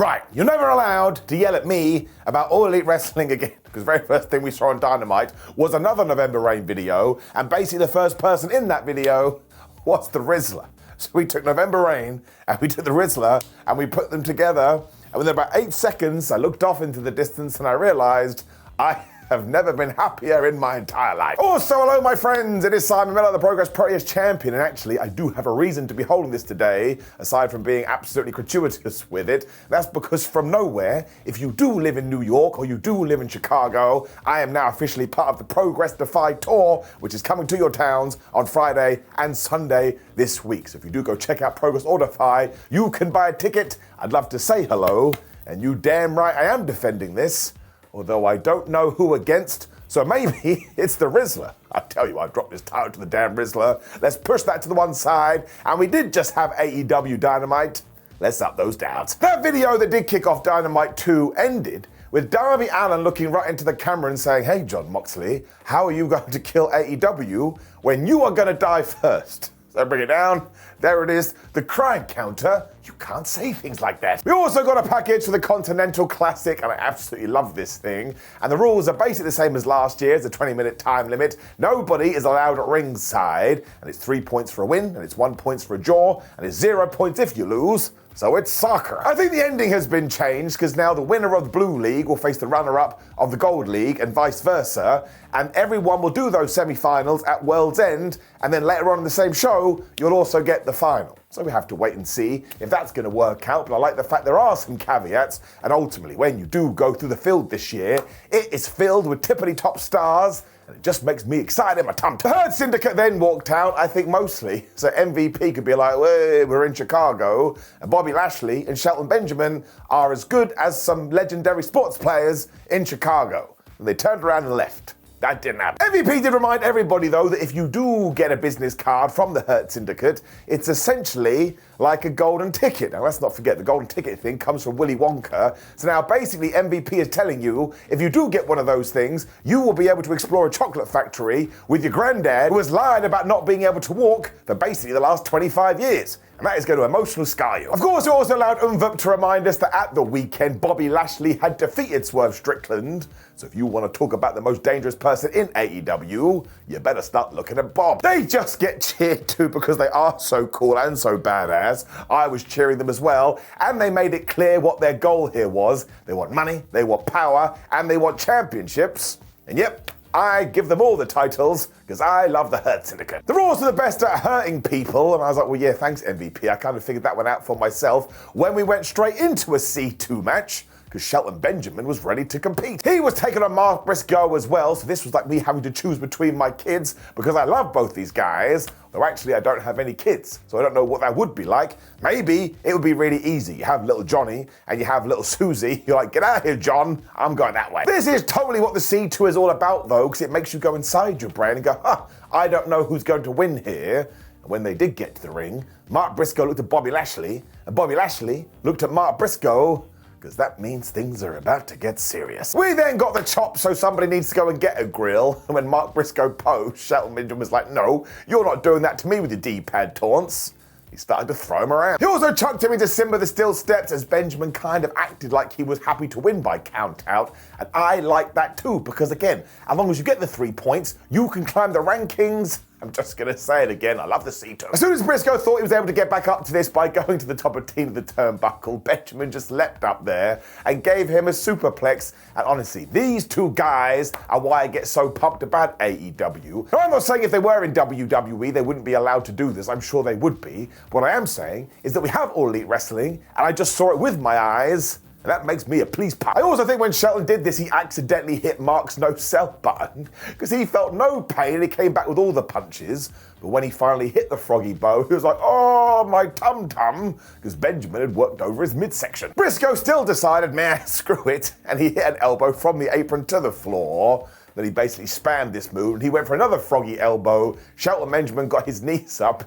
Right, you're never allowed to yell at me about All Elite Wrestling again, because the very first thing we saw on Dynamite was another November Rain video, and basically the first person in that video was the Rizzler. So we took November Rain, and we took the Rizzler, and we put them together, and within about 8 seconds, I looked off into the distance and I realized I have never been happier in my entire life. Also, hello my friends, it is Simon Miller, the Progress Pro champion, and actually I do have a reason to be holding this today, aside from being absolutely gratuitous with it. That's because from nowhere, if you do live in New York or you do live in Chicago, I am now officially part of the Progress Defy Tour, which is coming to your towns on Friday and Sunday this week. So if you do go check out Progress or Defy, you can buy a ticket. I'd love to say hello, and you damn right I am defending this. Although I don't know who against, so maybe it's the Rizzler. I tell you, I dropped this title to the damn Rizzler. Let's push that to the one side, and we did just have AEW Dynamite. Let's up those downs. That video that did kick off Dynamite 2 ended with Darby Allin looking right into the camera and saying, "Hey John Moxley, how are you going to kill AEW when you are going to die first?" So bring it down. There it is, the crime counter. You can't say things like that. We also got a package for the Continental Classic, and I absolutely love this thing. And the rules are basically the same as last year's, a 20-minute time limit. Nobody is allowed at ringside, and it's 3 points for a win, and it's 1 point for a draw, and it's 0 points if you lose. So it's soccer. I think the ending has been changed because now the winner of the Blue League will face the runner-up of the Gold League and vice versa. And everyone will do those semi-finals at World's End. And then later on in the same show, you'll also get the final. So we have to wait and see if that's going to work out. But I like the fact there are some caveats. And ultimately, when you do go through the field this year, it is filled with tippity-top stars. And it just makes me excited in my tum. The Herd Syndicate then walked out, I think mostly, so MVP could be like, "Hey, we're in Chicago," and Bobby Lashley and Shelton Benjamin are as good as some legendary sports players in Chicago. And they turned around and left. That didn't happen. MVP did remind everybody, though, that if you do get a business card from the Hurt Syndicate, it's essentially like a golden ticket. Now, let's not forget, the golden ticket thing comes from Willy Wonka. So now, basically, MVP is telling you, if you do get one of those things, you will be able to explore a chocolate factory with your granddad, who has lied about not being able to walk for basically the last 25 years. And that is going to emotionally scar you. Of course, it also allowed Umvup to remind us that at the weekend, Bobby Lashley had defeated Swerve Strickland. So if you want to talk about the most dangerous person in AEW, you better start looking at Bob. They just get cheered too because they are so cool and so badass. I was cheering them as well, and they made it clear what their goal here was. They want money, they want power, and they want championships. And yep, I give them all the titles because I love the Hurt Syndicate. They're also the best at hurting people, and I was like, well, yeah, thanks, MVP. I kind of figured that one out for myself when we went straight into a C2 match, because Shelton Benjamin was ready to compete. He was taking on Mark Briscoe as well, so this was like me having to choose between my kids, because I love both these guys, though actually I don't have any kids, so I don't know what that would be like. Maybe it would be really easy. You have little Johnny, and you have little Susie. You're like, get out of here, John. I'm going that way. This is totally what the C2 is all about, though, because it makes you go inside your brain and go, I don't know who's going to win here. And when they did get to the ring, Mark Briscoe looked at Bobby Lashley, and Bobby Lashley looked at Mark Briscoe, because that means things are about to get serious. We then got the chop, so somebody needs to go and get a grill. And when Mark Briscoe posed, Shelton Benjamin was like, "No, you're not doing that to me with your D-pad taunts." He started to throw him around. He also chucked him into Simba the Steel Steps as Benjamin kind of acted like he was happy to win by count out. And I like that too, because again, as long as you get the 3 points, you can climb the rankings. I'm just going to say it again, I love the C2. As soon as Briscoe thought he was able to get back up to this by going to the top of the turnbuckle, Benjamin just leapt up there and gave him a superplex. And honestly, these two guys are why I get so pumped about AEW. Now, I'm not saying if they were in WWE, they wouldn't be allowed to do this. I'm sure they would be. What I am saying is that we have All Elite Wrestling, and I just saw it with my eyes. And that makes me a please pal. I also think when Shelton did this, he accidentally hit Mark's no sell button because he felt no pain and he came back with all the punches. But when he finally hit the froggy bow, he was like, "Oh, my tum-tum," because Benjamin had worked over his midsection. Briscoe still decided, man, screw it, and he hit an elbow from the apron to the floor. Then he basically spammed this move and he went for another froggy elbow. Shelton Benjamin got his knees up.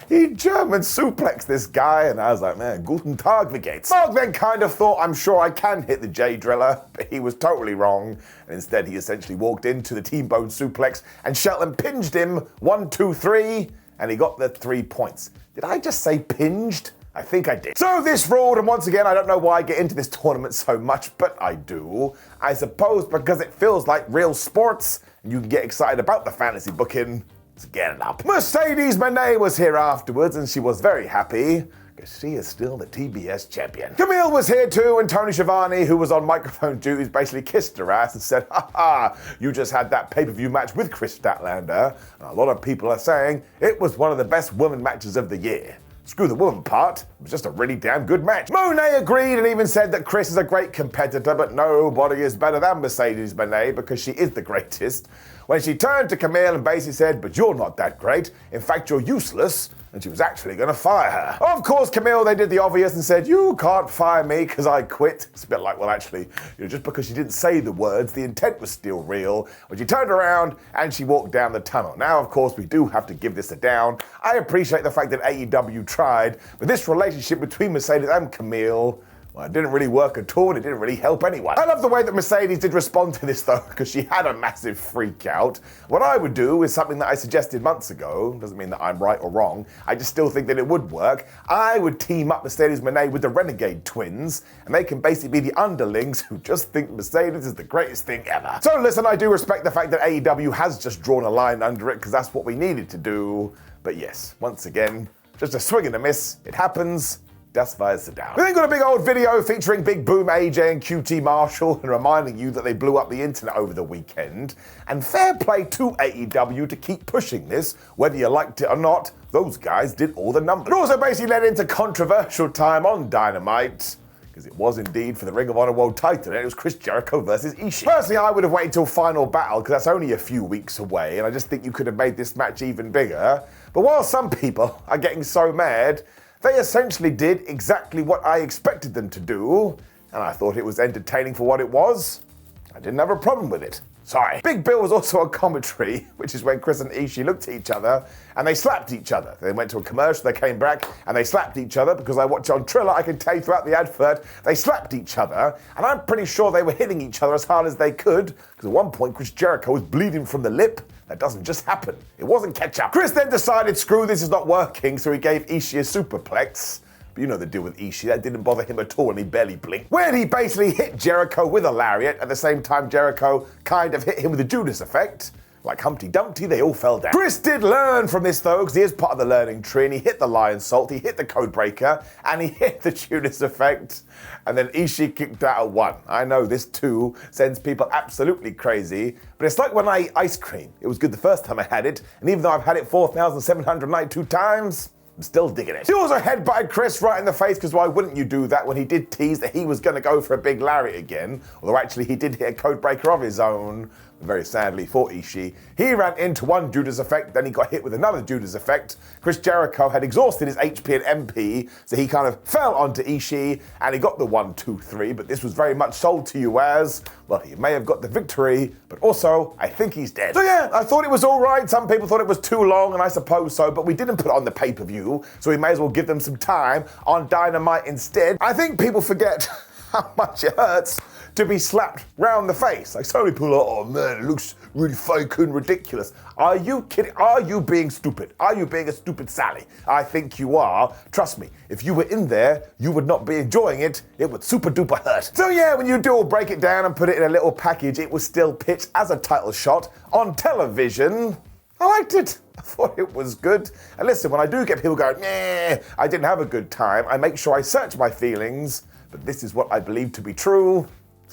He German suplexed this guy, and I was like, man, guten Tag, wie geht's? Mark then kind of thought, I'm sure I can hit the J-Driller, but he was totally wrong. And instead, he essentially walked into the T-bone suplex, and Shelton pinged him 1, 2, 3, and he got the 3 points. Did I just say pinged? I think I did. So this ruled, and once again, I don't know why I get into this tournament so much, but I do. I suppose because it feels like real sports, and you can get excited about the fantasy booking. Let's get it up. Mercedes Moné was here afterwards, and she was very happy, because she is still the TBS champion. Camille was here too, and Tony Schiavone, who was on microphone duties, basically kissed her ass and said, ha, you just had that pay-per-view match with Chris Statlander. And a lot of people are saying it was one of the best women matches of the year. Screw the woman part, it was just a really damn good match. Moné agreed and even said that Chris is a great competitor, but nobody is better than Mercedes Moné because she is the greatest. When she turned to Camille and basically said, but you're not that great, in fact you're useless, and she was actually going to fire her. Of course, Camille, they did the obvious and said, you can't fire me because I quit. It's a bit like, well, actually, just because she didn't say the words, the intent was still real. When she turned around and she walked down the tunnel. Now, of course, we do have to give this a down. I appreciate the fact that AEW tried, but this relationship between Mercedes and Camille, well, it didn't really work at all, and it didn't really help anyone. I love the way that Mercedes did respond to this, though, because she had a massive freak out. What I would do is something that I suggested months ago. Doesn't mean that I'm right or wrong. I just still think that it would work. I would team up Mercedes Moné with the Renegade twins, and they can basically be the underlings who just think Mercedes is the greatest thing ever. So listen, I do respect the fact that AEW has just drawn a line under it, because that's what we needed to do. But yes, once again, just a swing and a miss. It happens. Just fires it down. We then got a big old video featuring Big Boom AJ and QT Marshall and reminding you that they blew up the internet over the weekend. And fair play to AEW to keep pushing this, whether you liked it or not. Those guys did all the numbers. It also basically led into controversial time on Dynamite, because it was indeed for the Ring of Honor World title, and it was Chris Jericho versus Ishii. Personally, I would have waited till Final Battle, because that's only a few weeks away, and I just think you could have made this match even bigger. But while some people are getting so mad, they essentially did exactly what I expected them to do, and I thought it was entertaining for what it was. I didn't have a problem with it. Sorry. Big Bill was also on commentary, which is when Chris and Ishii looked at each other and they slapped each other. They went to a commercial, they came back and they slapped each other, because I watch on Triller, I can tell you throughout the advert, they slapped each other, and I'm pretty sure they were hitting each other as hard as they could, because at one point Chris Jericho was bleeding from the lip. That doesn't just happen. It wasn't ketchup. Chris then decided, screw this is not working, so he gave Ishii a superplex. But you know the deal with Ishii, that didn't bother him at all, and he barely blinked. When he basically hit Jericho with a lariat, at the same time Jericho kind of hit him with the Judas effect. Like Humpty Dumpty, they all fell down. Chris did learn from this though, because he is part of the learning tree, and he hit the Lion Salt, he hit the Code Breaker, and he hit the Judas effect. And then Ishii kicked out at 1. I know this too sends people absolutely crazy, but it's like when I ate ice cream. It was good the first time I had it, and even though I've had it 4,792 times, I'm still digging it. He also headbutted Chris right in the face, because why wouldn't you do that when he did tease that he was going to go for a big lariat again, although actually he did hit a Code Breaker of his own. Very sadly for Ishii, he ran into one Judas effect, then he got hit with another Judas effect. Chris Jericho had exhausted his HP and MP, so he kind of fell onto Ishii, and he got the 1, 2, 3, but this was very much sold to you as, well, he may have got the victory, but also, I think he's dead. So yeah, I thought it was alright. Some people thought it was too long, and I suppose so, but we didn't put it on the pay-per-view, so we may as well give them some time on Dynamite instead. I think people forget how much it hurts to be slapped round the face. Like, so many people are, oh man, it looks really fake and ridiculous. Are you kidding? Are you being stupid? Are you being a stupid Sally? I think you are. Trust me, if you were in there, you would not be enjoying it. It would super duper hurt. So yeah, when you do all break it down and put it in a little package, it was still pitched as a title shot on television. I liked it. I thought it was good. And listen, when I do get people going, nah, I didn't have a good time, I make sure I search my feelings, but this is what I believe to be true.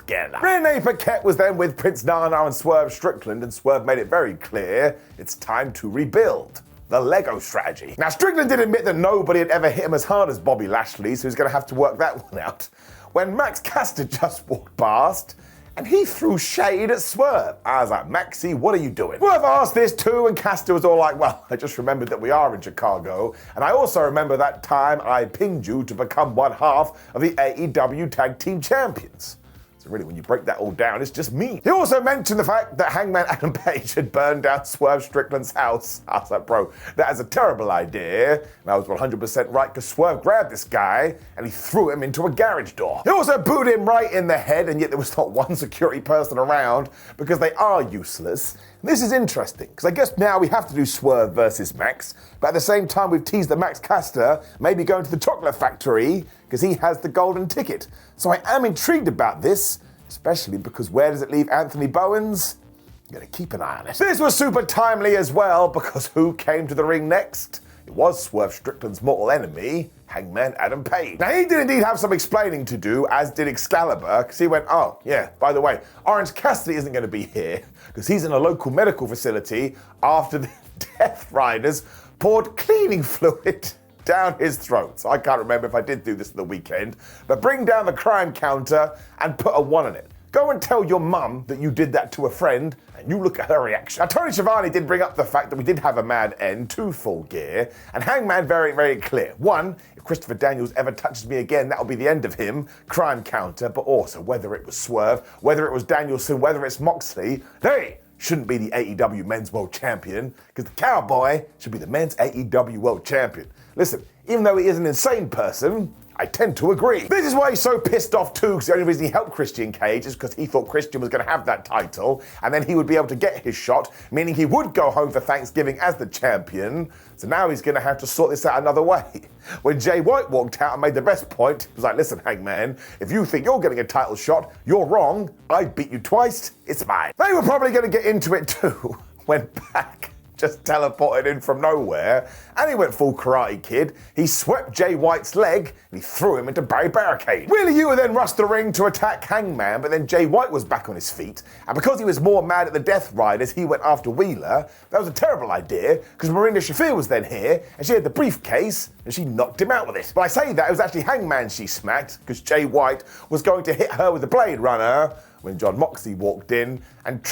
Renee Paquette was then with Prince Nana and Swerve Strickland, and Swerve made it very clear it's time to rebuild. The Lego strategy. Now, Strickland did admit that nobody had ever hit him as hard as Bobby Lashley, so he's going to have to work that one out. When Max Caster just walked past, and he threw shade at Swerve. I was like, Maxie, what are you doing? Swerve asked this too, and Caster was all like, well, I just remembered that we are in Chicago, and I also remember that time I pinged you to become one half of the AEW Tag Team Champions. So really, when you break that all down, it's just me. He also mentioned the fact that Hangman Adam Page had burned down Swerve Strickland's house. I was like, bro, that is a terrible idea. And I was 100% right, because Swerve grabbed this guy and he threw him into a garage door. He also booed him right in the head, and yet there was not one security person around, because they are useless. This is interesting, because I guess now we have to do Swerve versus Max, but at the same time we've teased that Max Caster may be going to the chocolate factory because he has the golden ticket. So I am intrigued about this, especially because where does it leave Anthony Bowens? I'm going to keep an eye on it. This was super timely as well, because who came to the ring next? It was Swerve Strickland's mortal enemy, Hangman Adam Page. Now, he did indeed have some explaining to do, as did Excalibur, because he went, oh, yeah, by the way, Orange Cassidy isn't going to be here, because he's in a local medical facility after the Death Riders poured cleaning fluid down his throat. So I can't remember if I did do this on the weekend, but bring down the crime counter and put a 1 on it. Go and tell your mum that you did that to a friend, and you look at her reaction. Now, Tony Schiavone did bring up the fact that we did have a mad end to Full Gear, and Hangman very, very clear. 1, if Christopher Daniels ever touches me again, that'll be the end of him, crime counter, but also whether it was Swerve, whether it was Danielson, whether it's Moxley, they shouldn't be the AEW Men's World Champion, because the Cowboy should be the Men's AEW World Champion. Listen, even though he is an insane person, I tend to agree. This is why he's so pissed off too, because the only reason he helped Christian Cage is because he thought Christian was going to have that title, and then he would be able to get his shot, meaning he would go home for Thanksgiving as the champion. So now he's going to have to sort this out another way. When Jay White walked out and made the best point, he was like, listen, Hangman, if you think you're getting a title shot, you're wrong. I beat you twice, it's mine. They were probably going to get into it too when Pac just teleported in from nowhere, and he went full Karate Kid. He swept Jay White's leg, and he threw him into barricade. Wheeler Yuta then rushed the ring to attack Hangman, but then Jay White was back on his feet, and because he was more mad at the Death Riders, he went after Wheeler. That was a terrible idea, because Marina Shafir was then here, and she had the briefcase, and she knocked him out with it. But I say that, it was actually Hangman she smacked, because Jay White was going to hit her with the Blade Runner, when John Moxley walked in and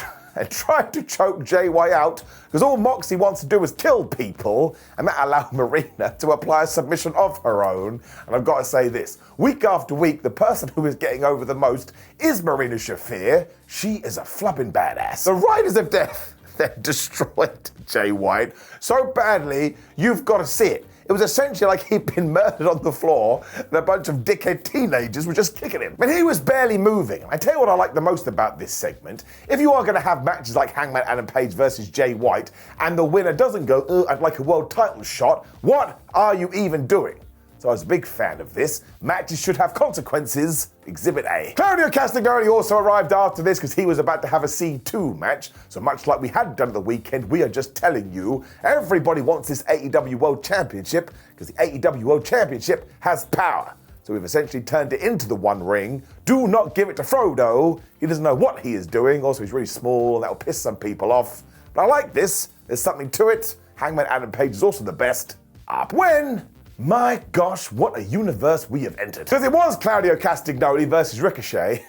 tried to choke Jay White out, because all Moxley wants to do is kill people, and that allowed Marina to apply a submission of her own. And I've got to say this, week after week, the person who is getting over the most is Marina Shafir. She is a flubbing badass. The Riders of Death then destroyed Jay White so badly, you've got to see it. It was essentially like he'd been murdered on the floor and a bunch of dickhead teenagers were just kicking him. But he was barely moving. I tell you what I like the most about this segment. If you are going to have matches like Hangman Adam Page versus Jay White and the winner doesn't go, I'd like a world title shot, what are you even doing? So I was a big fan of this. Matches should have consequences. Exhibit A. Claudio Castagnoli also arrived after this because he was about to have a C2 match. So much like we had done the weekend, we are just telling you, everybody wants this AEW World Championship because the AEW World Championship has power. So we've essentially turned it into the One Ring. Do not give it to Frodo. He doesn't know what he is doing. Also, he's really small and that will piss some people off. But I like this. There's something to it. Hangman Adam Page is also the best. Up when? My gosh, what a universe we have entered. Because it was Claudio Castagnoli versus Ricochet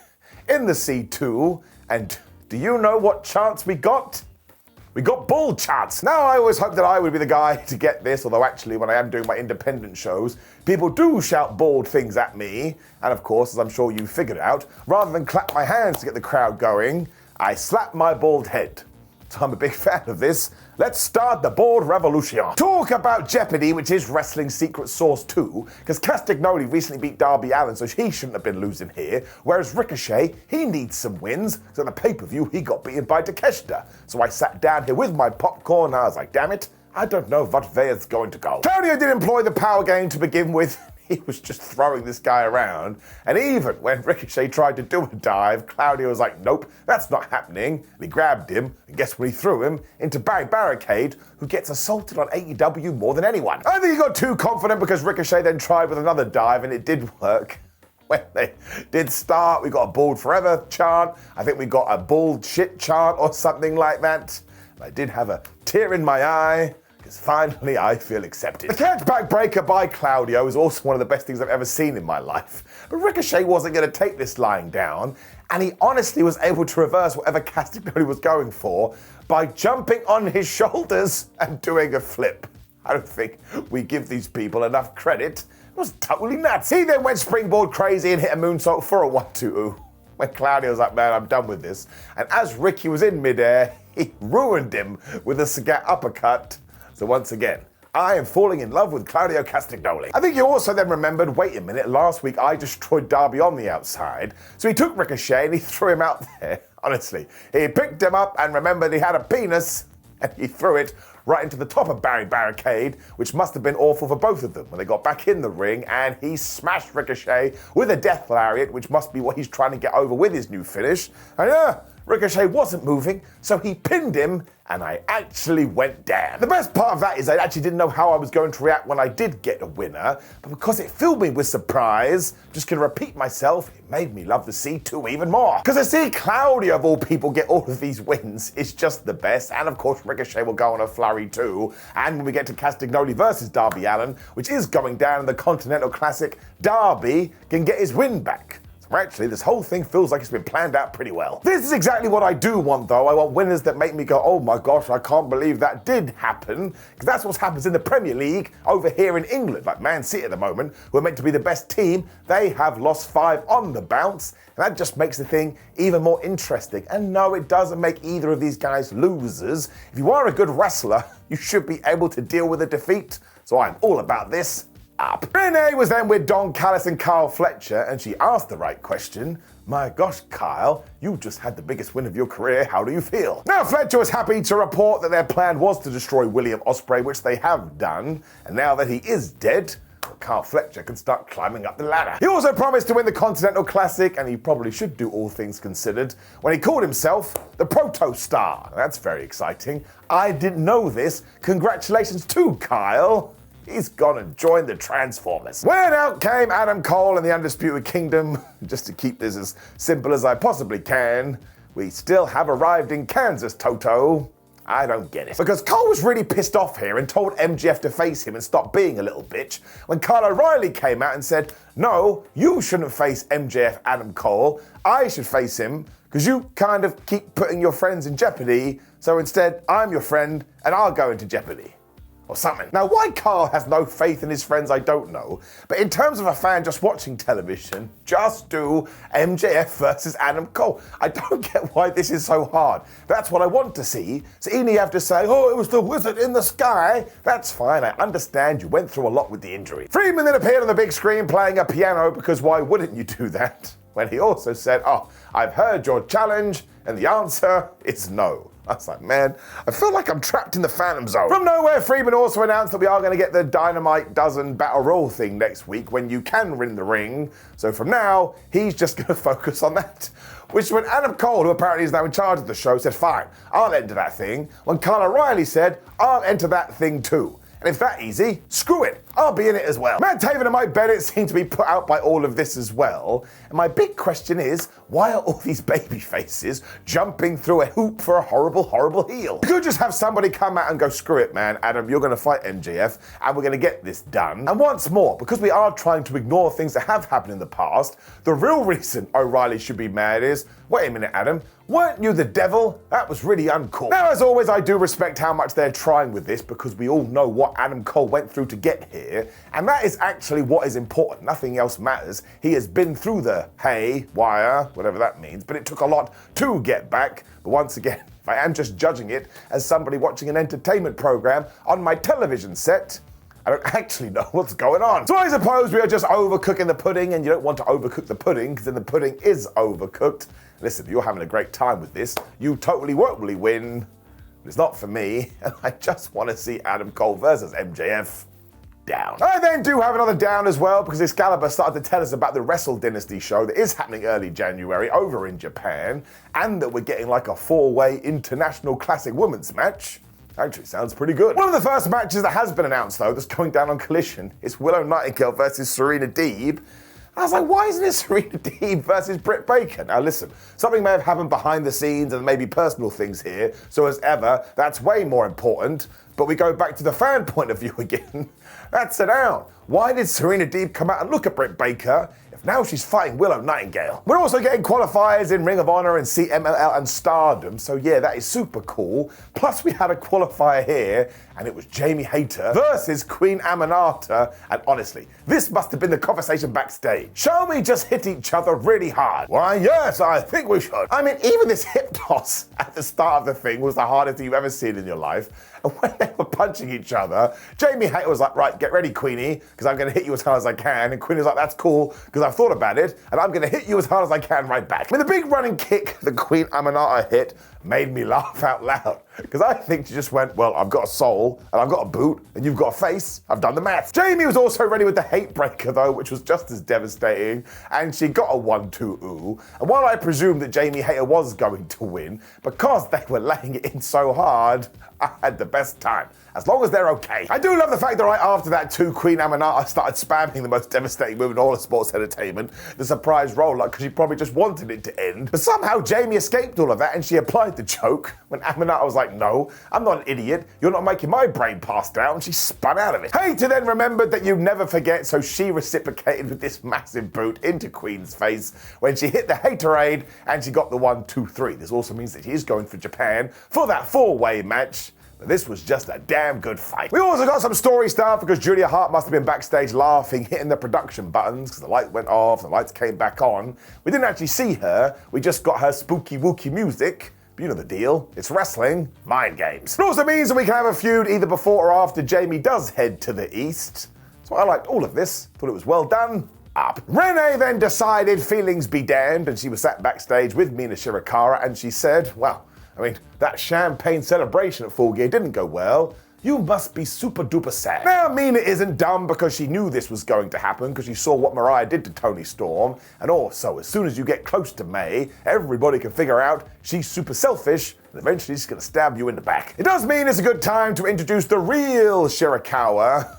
in the C2, and do you know what chance we got? We got bull chance. Now, I always hoped that I would be the guy to get this, although actually when I am doing my independent shows, people do shout bald things at me, and of course, as I'm sure you figured out, rather than clap my hands to get the crowd going, I slap my bald head. So I'm a big fan of this. Let's start the bald revolution. Talk about Jeopardy, which is Wrestling's secret sauce too, because Castagnoli recently beat Darby Allin, so he shouldn't have been losing here, whereas Ricochet, he needs some wins, because on the pay-per-view, he got beaten by Takeshita. So I sat down here with my popcorn, and I was like, damn it, I don't know what way it's going to go. Claudio did employ the power game to begin with. He was just throwing this guy around, and even when Ricochet tried to do a dive, Claudio was like, nope, that's not happening, and he grabbed him, and guess what he threw him? Into Barricade, who gets assaulted on AEW more than anyone. I think he got too confident because Ricochet then tried with another dive, and it did work. When they did start, we got a bald forever chant, I think we got a bald shit chant or something like that. I did have a tear in my eye, because finally I feel accepted. The catchback breaker by Claudio is also one of the best things I've ever seen in my life. But Ricochet wasn't going to take this lying down, and he honestly was able to reverse whatever Castagnoli was going for by jumping on his shoulders and doing a flip. I don't think we give these people enough credit. It was totally nuts. He then went springboard crazy and hit a moonsault for a 1-2. When Claudio was like, man, I'm done with this. And as Ricky was in midair, he ruined him with a Sagat uppercut. So once again, I am falling in love with Claudio Castagnoli. I think you also then remembered, wait a minute, last week I destroyed Darby on the outside. So he took Ricochet and he threw him out there. Honestly, he picked him up and remembered he had a penis, and he threw it right into the top of Barry Barricade, which must have been awful for both of them when they got back in the ring, and he smashed Ricochet with a death lariat, which must be what he's trying to get over with his new finish. And Ricochet wasn't moving, so he pinned him, and I actually went down. The best part of that is I actually didn't know how I was going to react when I did get a winner, but because it filled me with surprise, just gonna repeat myself, it made me love the C2 even more. Because to see Claudio, of all people, get all of these wins is just the best, and of course Ricochet will go on a flurry too, and when we get to Castagnoli versus Darby Allin, which is going down in the Continental Classic, Darby can get his win back. Actually, this whole thing feels like it's been planned out pretty well. This is exactly what I do want, though. I want winners that make me go, oh my gosh, I can't believe that did happen. Because that's what happens in the Premier League over here in England. Like Man City at the moment, who are meant to be the best team, they have lost 5 on the bounce. And that just makes the thing even more interesting. And no, it doesn't make either of these guys losers. If you are a good wrestler, you should be able to deal with a defeat. So I'm all about this. Up. Renee was then with Don Callis and Kyle Fletcher, and she asked the right question. My gosh, Kyle, you just had the biggest win of your career. How do you feel? Now, Fletcher was happy to report that their plan was to destroy William Ospreay, which they have done. And now that he is dead, Kyle Fletcher can start climbing up the ladder. He also promised to win the Continental Classic, and he probably should do, all things considered, when he called himself the Proto Star. That's very exciting. I didn't know this. Congratulations to Kyle. He's gone and joined the Transformers. When out came Adam Cole and the Undisputed Kingdom, just to keep this as simple as I possibly can, we still have arrived in Kansas, Toto. I don't get it. Because Cole was really pissed off here and told MJF to face him and stop being a little bitch, when Kyle O'Reilly came out and said, no, you shouldn't face MJF Adam Cole, I should face him, because you kind of keep putting your friends in jeopardy, so instead I'm your friend and I'll go into jeopardy. Or something. Now, why Carl has no faith in his friends, I don't know. But in terms of a fan just watching television, just do MJF versus Adam Cole. I don't get why this is so hard. That's what I want to see. So even you have to say, oh, it was the wizard in the sky. That's fine. I understand you went through a lot with the injury. Friedman then appeared on the big screen playing a piano, because why wouldn't you do that? When he also said, oh, I've heard your challenge, and the answer is no. I was like, man, I feel like I'm trapped in the Phantom Zone. From nowhere, Friedman also announced that we are going to get the Dynamite Dozen Battle Royal thing next week when you can win the ring. So from now, he's just going to focus on that. Which when Adam Cole, who apparently is now in charge of the show, said, fine, I'll enter that thing. When Kyle O'Reilly said, I'll enter that thing too. And if that easy, screw it, I'll be in it as well. Matt Taven and Mike Bennett seem to be put out by all of this as well. And my big question is, why are all these baby faces jumping through a hoop for a horrible, horrible heel? You could just have somebody come out and go, screw it, man, Adam, you're gonna fight MJF, and we're gonna get this done. And once more, because we are trying to ignore things that have happened in the past, the real reason O'Reilly should be mad is, wait a minute, Adam, weren't you the devil? That was really uncool. Now, as always, I do respect how much they're trying with this, because we all know what Adam Cole went through to get here, and that is actually what is important. Nothing else matters. He has been through the hay, wire, whatever that means, but it took a lot to get back. But once again, I am just judging it as somebody watching an entertainment program on my television set. I don't actually know what's going on. So I suppose we are just overcooking the pudding, and you don't want to overcook the pudding, because then the pudding is overcooked. Listen, you're having a great time with this. You totally won't really win. It's not for me, and I just want to see Adam Cole versus MJF. Down. I then do have another down as well, because Excalibur started to tell us about the Wrestle Dynasty show that is happening early January over in Japan, and that we're getting like a 4-way international classic women's match. Actually sounds pretty good. One of the first matches that has been announced, though, that's going down on Collision is Willow Nightingale versus Serena Deeb. I was like, why isn't it Serena Deeb versus Britt Baker? Now listen, something may have happened behind the scenes and maybe personal things here, so as ever, that's way more important. But we go back to the fan point of view again. That's it out. Why did Serena Deeb come out and look at Britt Baker if now she's fighting Willow Nightingale? We're also getting qualifiers in Ring of Honor and CMLL and Stardom, so yeah, that is super cool. Plus we had a qualifier here, and it was Jamie Hayter versus Queen Aminata, and honestly, this must have been the conversation backstage. Shall we just hit each other really hard? Why, yes, I think we should. I mean, even this hip toss at the start of the thing was the hardest you've ever seen in your life. And when they were punching each other, Jamie Hayter was like, right, get ready, Queenie, because I'm going to hit you as hard as I can. And Queenie was like, that's cool, because I've thought about it, and I'm going to hit you as hard as I can right back. I mean, the big running kick that Queen Aminata hit made me laugh out loud, because I think she just went, well, I've got a soul, and I've got a boot, and you've got a face. I've done the maths. Jamie was also ready with the hate breaker, though, which was just as devastating, and she got a 1-2-ooh. And while I presumed that Jamie Hayter was going to win, because they were laying it in so hard, I had the best time. As long as they're okay. I do love the fact that right after that too, Queen Aminata started spamming the most devastating move in all of sports entertainment, the surprise roll-up, because she probably just wanted it to end. But somehow Jamie escaped all of that and she applied the choke when Aminata was like, no, I'm not an idiot. You're not making my brain pass out. And she spun out of it. Hayter then remembered that you never forget, so she reciprocated with this massive boot into Queen's face when she hit the Haterade and she got the 1-2-3. This also means that he is going for Japan for that 4-way match. But this was just a damn good fight. We also got some story stuff because Julia Hart must have been backstage laughing, hitting the production buttons because the light went off, the lights came back on. We didn't actually see her, we just got her spooky wooky music. But you know the deal, it's wrestling, mind games. It also means that we can have a feud either before or after Jamie does head to the east. So I liked all of this, thought it was well done. Up. Renee then decided feelings be damned, and she was sat backstage with Mina Shirakawa and she said, well, I mean, that champagne celebration at Full Gear didn't go well. You must be super duper sad. Now, Mina isn't dumb because she knew this was going to happen because she saw what Mariah did to Toni Storm. And also, as soon as you get close to May, everybody can figure out she's super selfish and eventually she's going to stab you in the back. It does mean it's a good time to introduce the real Shirakawa.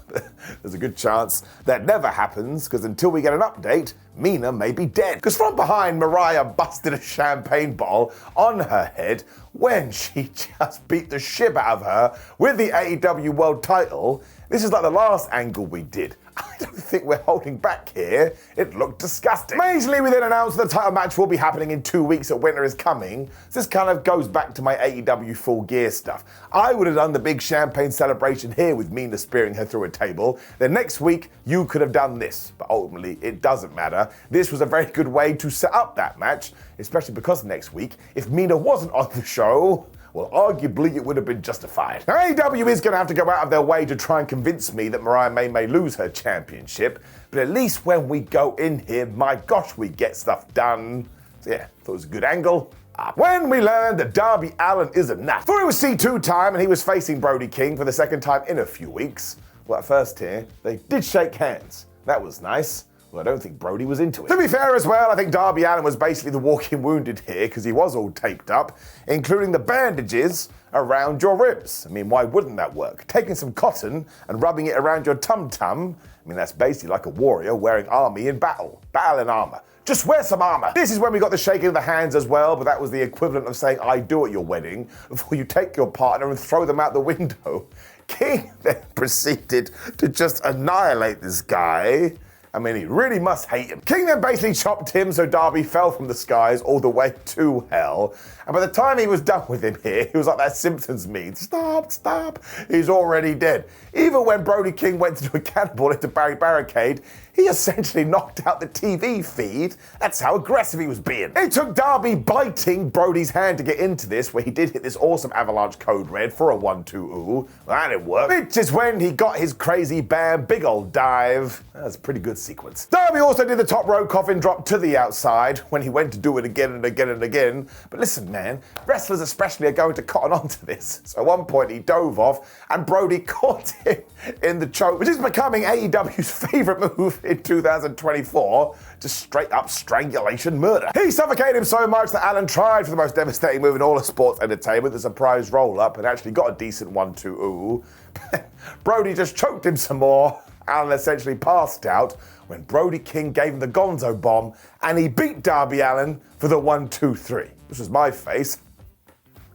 There's a good chance that never happens because until we get an update, Mina may be dead. Because from behind, Mariah busted a champagne bottle on her head when she just beat the shit out of her with the AEW World title. This is like the last angle we did. I don't think we're holding back here. It looked disgusting. Amazingly, we then announced the title match will be happening in 2 weeks at Winter is Coming. So this kind of goes back to my AEW Full Gear stuff. I would have done the big champagne celebration here with Mina spearing her through a table. Then next week, you could have done this. But ultimately, it doesn't matter. This was a very good way to set up that match, especially because next week, if Mina wasn't on the show, well, arguably it would have been justified. Now, AEW is going to have to go out of their way to try and convince me that Mariah may lose her championship, but at least when we go in here, my gosh, we get stuff done. So yeah, thought it was a good angle. When we learned that Darby Allin is a nut. Before it was C2 time and he was facing Brody King for the second time in a few weeks. Well, at first here, they did shake hands. That was nice. Well, I don't think Brody was into it. To be fair as well, I think Darby Allin was basically the walking wounded here because he was all taped up, including the bandages around your ribs. I mean, why wouldn't that work? Taking some cotton and rubbing it around your tum-tum, I mean, that's basically like a warrior wearing army in battle. Battle in armor. Just wear some armor. This is when we got the shaking of the hands as well, but that was the equivalent of saying I do at your wedding before you take your partner and throw them out the window. King then proceeded to just annihilate this guy. I mean, he really must hate him. King then basically chopped him so Darby fell from the skies all the way to hell. And by the time he was done with him here, he was like that Simpsons meme. Stop, stop. He's already dead. Even when Brody King went to do a cannonball into Barry Barricade, he essentially knocked out the TV feed. That's how aggressive he was being. It took Darby biting Brody's hand to get into this, where he did hit this awesome avalanche code red for a 1-2-ooh. Well, that didn't work. Which is when he got his crazy bam, big old dive. That's a pretty good sequence. Darby also did the top rope coffin drop to the outside when he went to do it again and again and again. But listen, man, wrestlers especially are going to cotton onto this. So at one point he dove off and Brody caught him in the choke, which is becoming AEW's favorite move in 2024, just straight up strangulation murder. He suffocated him so much that Allin tried for the most devastating move in all of sports entertainment, the surprise roll up, and actually got a decent 1-2-ooh. Brody just choked him some more. Allin essentially passed out when Brody King gave him the gonzo bomb and he beat Darby Allin for the 1-2-3. This was my face.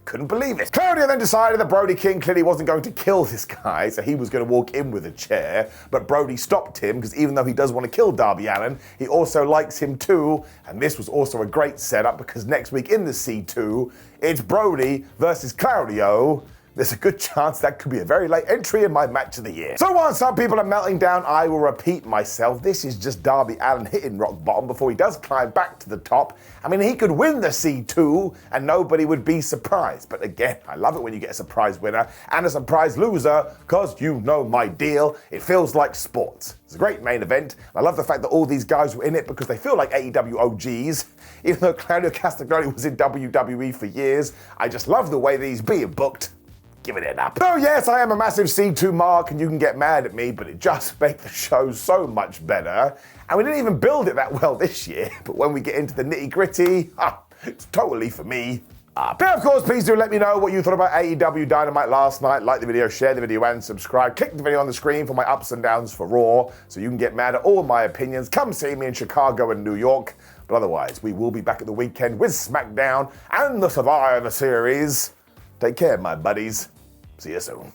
Couldn't believe it. Claudio then decided that Brody King clearly wasn't going to kill this guy, so he was going to walk in with a chair, but Brody stopped him because even though he does want to kill Darby Allin, he also likes him too, and this was also a great setup because next week in the C2, it's Brody versus Claudio, there's a good chance that could be a very late entry in my match of the year. So while some people are melting down, I will repeat myself. This is just Darby Allin hitting rock bottom before he does climb back to the top. I mean, he could win the C2 and nobody would be surprised. But again, I love it when you get a surprise winner and a surprise loser, because you know my deal. It feels like sports. It's a great main event. I love the fact that all these guys were in it because they feel like AEW OGs. Even though Claudio Castagnoli was in WWE for years, I just love the way that he's being booked. Giving it up. So yes, I am a massive C2 mark and you can get mad at me, but it just makes the show so much better. And we didn't even build it that well this year, but when we get into the nitty gritty, it's totally for me. But of course, please do let me know what you thought about AEW Dynamite last night. Like the video, share the video, and subscribe. Click the video on the screen for my ups and downs for Raw, so you can get mad at all my opinions. Come see me in Chicago and New York. But otherwise, we will be back at the weekend with SmackDown and the Survivor Series. Take care, my buddies. See you soon.